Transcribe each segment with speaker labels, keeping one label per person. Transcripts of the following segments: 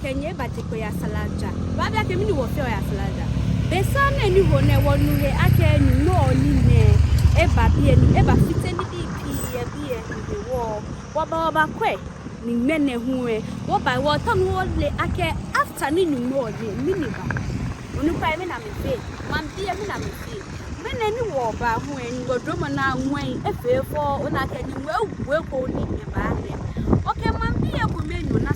Speaker 1: Kenye batiko ya Ashalaja. Baba ke mini wo fe ya Ashalaja. Besa na ni ho na wonu he ake ni no ni ne eba bie ni eba fite ni bi e bie ni wo. Wo ba kwe ni mene hu e. Wo ba wo ton wo le ake after ni no de mini ba. Onu pa me na me fe. Man bie me na me fe. Mene ni wo ba hu e ni godromo na nwan efefo ona ke ni we ko ni e ba ne. Okay, man bie ko menu na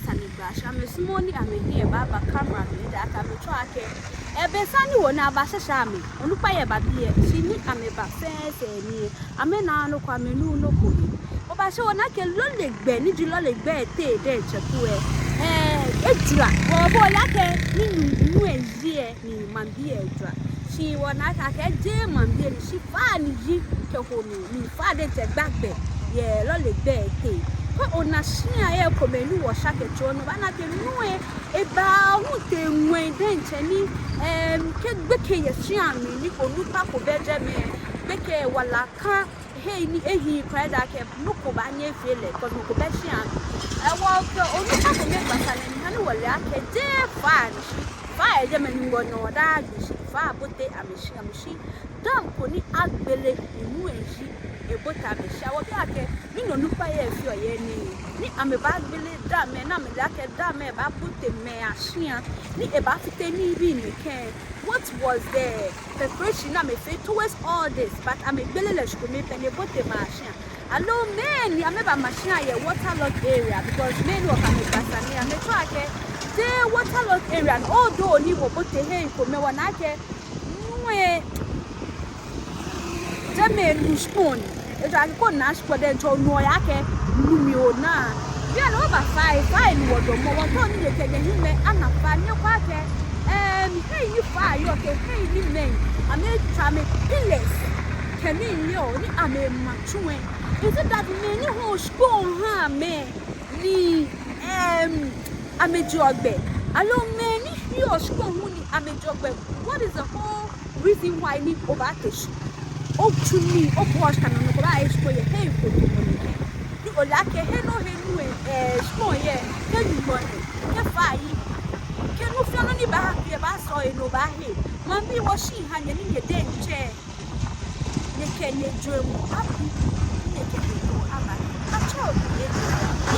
Speaker 1: I'm a small I'm here baba camera that I'm a track. Ebesani wona abasha shami. Onupa ye babie. She ni ameba sense ni. Amena no kwa menu no kuni. Obasha wona ke lole gbe ni julo le gbe te de cheku ejura. Obo lake ni nu ezie ni mambie ejura. She wona ka ke je mambie ni she fa ni ji ke ko ni fa de te gbagbe. Ye lole gbe te. Ona shia ye komenu wo shake chono bana ke nuwe e ba hu te nwen den cheni ke gbeke ye shia mi ni onu pa ko beje me gbeke wala kan he ni ehi kwa da ke nuko ba nye fele ko nuko be shia e wo ke onu pa ko me gbasa ni hanu wole ake je fa e je me ngo no da gi fa bote amishi dam ko ni agbele inu eji ebota be shawo bi ake mi no nupa ye fi oye ni ame ba gbele da me na me ake da me ba pute me ahia ni e ba fite ni bi ni ken what was the preparation na me fe towards all this but ame gbele le shko me pe ne bote ma ahia allo men ame ba machine ye waterlogged area because men work ame basa ni ame to ake the waterlogged area although ni wo bote he ko me wana ake nwe jame spoon ejo akiko na spoon den to no yake numi ona bia no ba five ni wodo mo won to ni le kege ni me anafa ni kwa ke hey you fire you okay hey ni men ame try me pillars kemi yo ni ame matuwe is it that me ni ho spoon ha me ni ame jogbe allo me ni yo spoon hu ni ame jogbe what is the whole reason why ni overfish oh to me oh wash can no ba is for your hey for ni olake he no small ye ke you money ke fai ke no fi no ni ba ye ba so e no ba he man bi wo shi ha ni ye de nche ne ke ne drum api ne ke do aba a cho ye